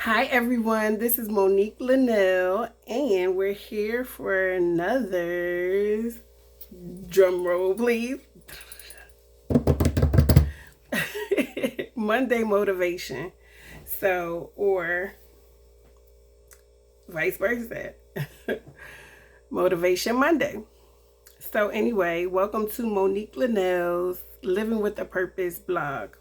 Hi everyone, this is Monique Lynelle, and we're here for another drum roll, please. Monday motivation. Or vice versa. Motivation Monday. Anyway, welcome to Monique Lynelle's Living with a Purpose blog.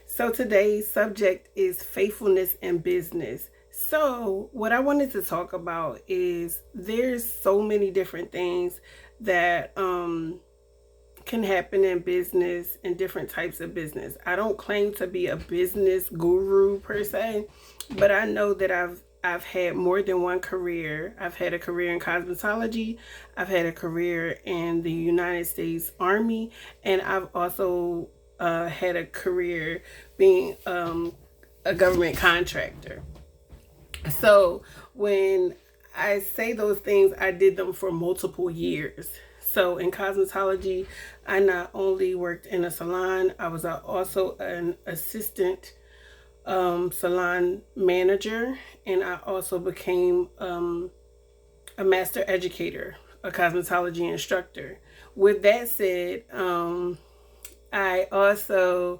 So today's subject is faithfulness in business. So what I wanted to talk about is there's so many different things that can happen in business and different types of business. I don't claim to be a business guru per se, but I know that I've had more than one career. I've had a career in cosmetology. I've had a career in the United States Army, and I've also had a career being a government contractor. So when I say those things, I did them for multiple years. So in cosmetology, I not only worked in a salon, I was also an assistant salon manager, and I also became a master educator, a cosmetology instructor. With that said, I also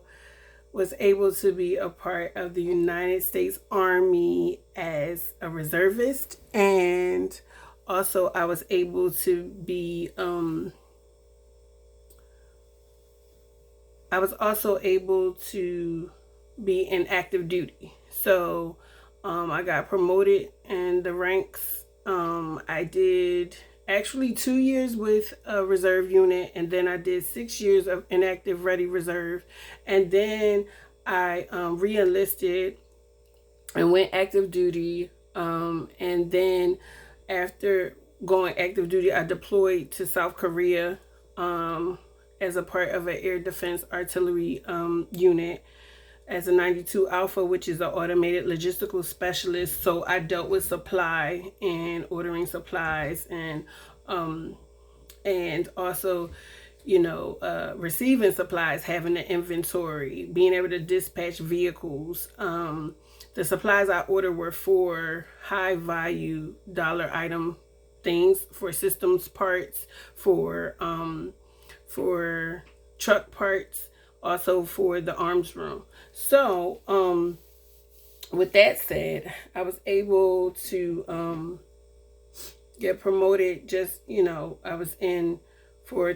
was able to be a part of the United States Army as a reservist, and also I was able to be in active duty. So I got promoted in the ranks. I did actually 2 years with a reserve unit, and then I did 6 years of inactive ready reserve, and then I re-enlisted and went active duty, and then after going active duty, I deployed to South Korea as a part of an air defense artillery unit as a 92 Alpha, which is an automated logistical specialist. So I dealt with supply and ordering supplies, and also, receiving supplies, having an inventory, being able to dispatch vehicles. The supplies I ordered were for high value dollar item things, for systems parts, for truck parts, also for the arms room. So with that said, I was able to get promoted. I was in for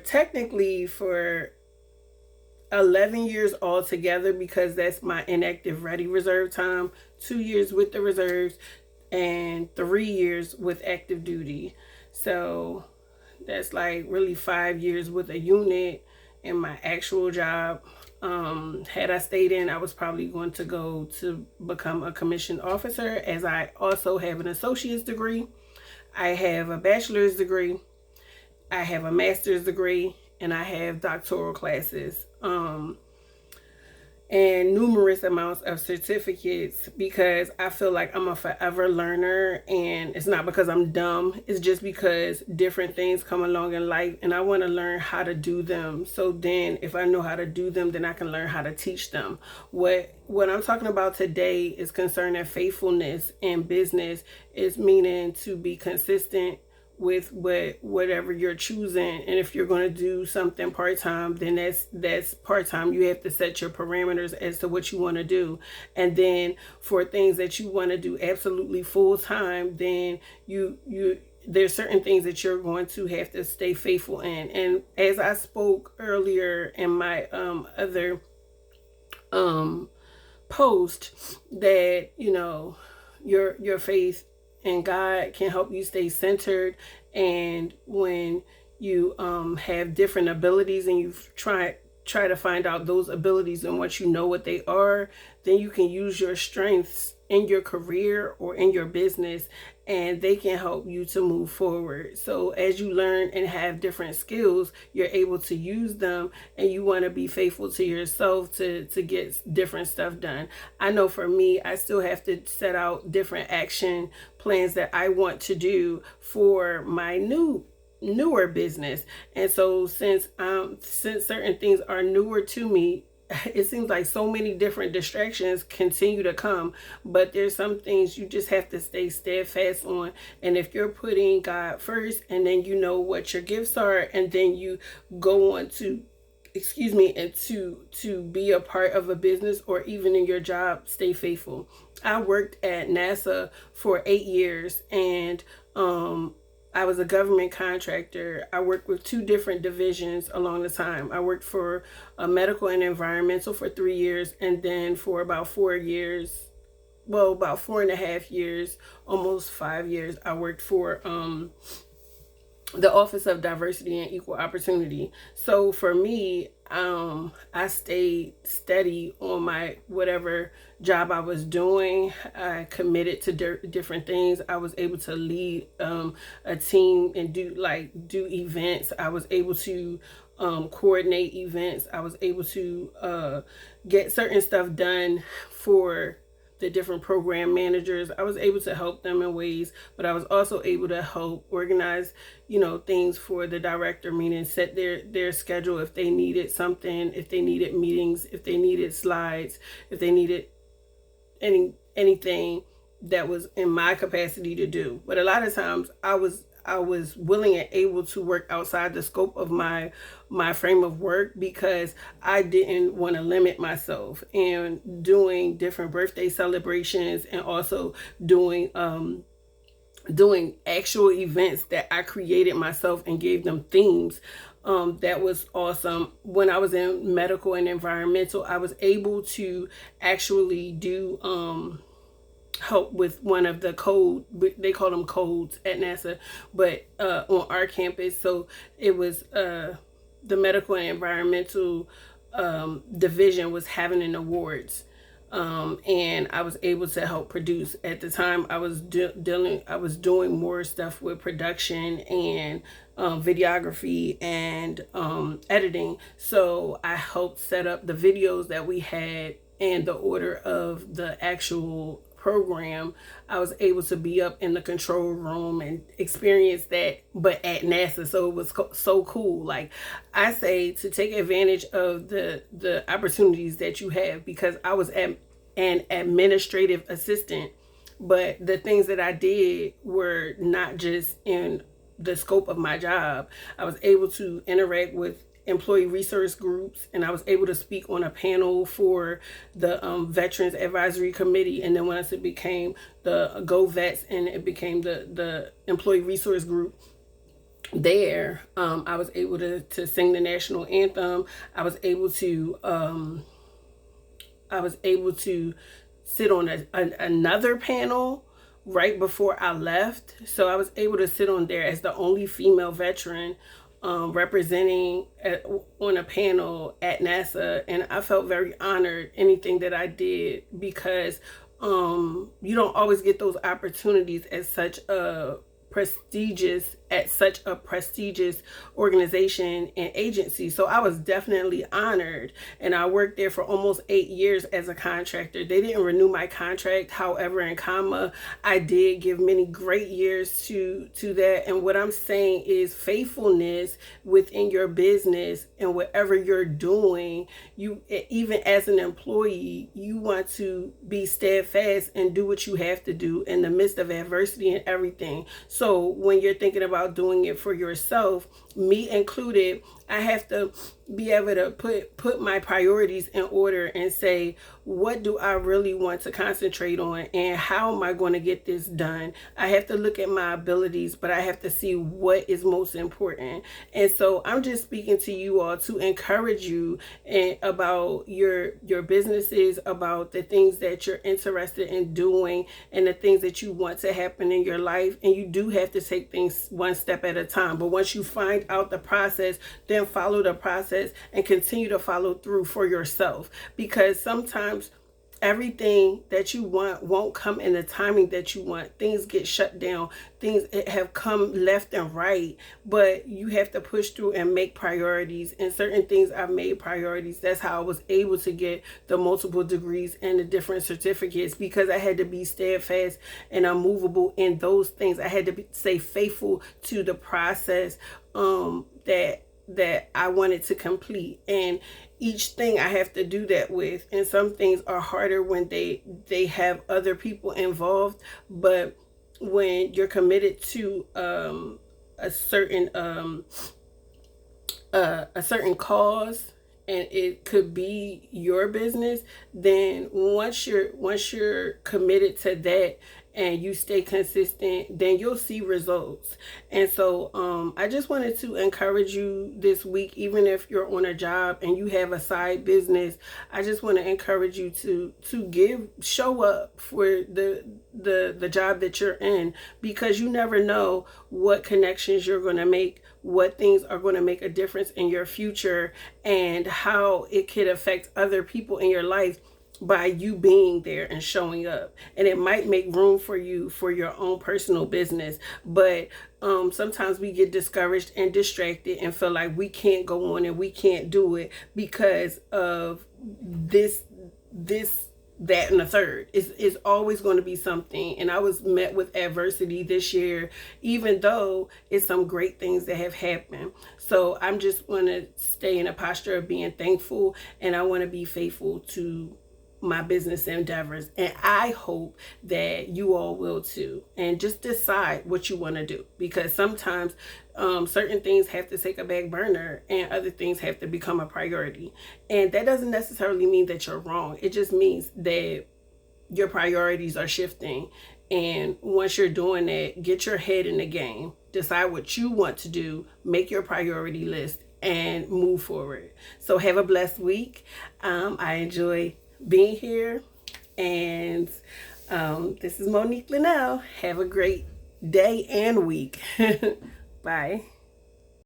11 years altogether, because that's my inactive ready reserve time. 2 years with the reserves and 3 years with active duty. So that's like really 5 years with a unit in my actual job. Had I stayed in, I was probably going to go to become a commissioned officer, as I also have an associate's degree. I have a bachelor's degree. I have a master's degree, and I have doctoral classes, and numerous amounts of certificates, because I feel like I'm a forever learner. And it's not because I'm dumb, it's just because different things come along in life and I want to learn how to do them. So then if I know how to do them, then I can learn how to teach them. What I'm talking about today is concerning faithfulness in business. It's meaning to be consistent with whatever you're choosing. And if you're going to do something part-time, then that's part-time. You have to set your parameters as to what you want to do. And then for things that you want to do absolutely full-time, then there's certain things that you're going to have to stay faithful in. And as I spoke earlier in my other post, that your faith and God can help you stay centered. And when you have different abilities, and you try to find out those abilities, and once you know what they are, then you can use your strengths in your career or in your business, and they can help you to move forward. So as you learn and have different skills, you're able to use them, and you want to be faithful to yourself to get different stuff done. I know for me, I still have to set out different action plans that I want to do for my newer business. And so since certain things are newer to me, it seems like so many different distractions continue to come, but there's some things you just have to stay steadfast on. And if you're putting God first, and then you know what your gifts are, and then you go on to, and to be a part of a business, or even in your job, stay faithful. I worked at NASA for 8 years, and I was a government contractor. I worked with two different divisions along the time. I worked for medical and environmental for 3 years, and then for about 4 years, well, about 4.5 years, almost 5 years, I worked for the Office of Diversity and Equal Opportunity. So for me, I stayed steady on my whatever job I was doing. I committed to different things. I was able to lead a team and do events. I was able to coordinate events. I was able to get certain stuff done for the different program managers. I was able to help them in ways, but I was also able to help organize, things for the director, meaning set their schedule if they needed something, if they needed meetings, if they needed slides, if they needed anything that was in my capacity to do. But a lot of times I was willing and able to work outside the scope of my frame of work, because I didn't want to limit myself. And doing different birthday celebrations, and also doing actual events that I created myself and gave them themes, that was awesome. When I was in medical and environmental, I was able to actually do help with one of the they call them codes at NASA, but on our campus. So it was the medical and environmental division was having an awards, and I was able to help produce. At the time, I was doing more stuff with production and videography and editing. So I helped set up the videos that we had and the order of the actual program. I was able to be up in the control room and experience that, but at NASA. So it was so cool. Like I say, to take advantage of the opportunities that you have, because I was an administrative assistant, but the things that I did were not just in the scope of my job. I was able to interact with employee resource groups, and I was able to speak on a panel for the Veterans Advisory Committee. And then once it became the Go Vets, and it became the employee resource group there, I was able to sing the national anthem. I was able to sit on another panel right before I left. So I was able to sit on there as the only female veteran representing on a panel at NASA, and I felt very honored anything that I did, because you don't always get those opportunities at such a prestigious organization and agency. So I was definitely honored, and I worked there for almost 8 years as a contractor. They didn't renew my contract. However, in comma, I did give many great years to that. And what I'm saying is faithfulness within your business and whatever you're doing. You, even as an employee, you want to be steadfast and do what you have to do in the midst of adversity and everything. So when you're thinking about doing it for yourself, me included, I have to be able to put my priorities in order and say, what do I really want to concentrate on, and how am I going to get this done? I have to look at my abilities, but I have to see what is most important. And so I'm just speaking to you all to encourage you about your businesses, about the things that you're interested in doing, and the things that you want to happen in your life. And you do have to take things one step at a time. But once you find out the process, then follow the process and continue to follow through for yourself, because sometimes everything that you want won't come in the timing that you want. Things get shut down. Things have come left and right, but you have to push through and make priorities. And certain things I've made priorities. That's how I was able to get the multiple degrees and the different certificates, because I had to be steadfast and unmovable in those things. I had to stay faithful to the process that that I wanted to complete, and each thing I have to do that with. And some things are harder when they have other people involved, but when you're committed to a certain a certain cause, and it could be your business, then once you're committed to that and you stay consistent, then you'll see results. And so I just wanted to encourage you this week, even if you're on a job and you have a side business, I just want to encourage you to show up for the job that you're in, because you never know what connections you're going to make, what things are going to make a difference in your future, and how it could affect other people in your life by you being there and showing up. And it might make room for you for your own personal business, but sometimes we get discouraged and distracted and feel like we can't go on and we can't do it because of this that and the third. Is always going to be something. And I was met with adversity this year, even though it's some great things that have happened. So I'm just want to stay in a posture of being thankful, and I want to be faithful to my business endeavors, and I hope that you all will too. And just decide what you want to do, because sometimes certain things have to take a back burner and other things have to become a priority. And that doesn't necessarily mean that you're wrong. It just means that your priorities are shifting. And once you're doing that, get your head in the game, decide what you want to do, make your priority list, and move forward. So have a blessed week. I enjoy being here, and this is Monique Lynelle. Have a great day and week. Bye.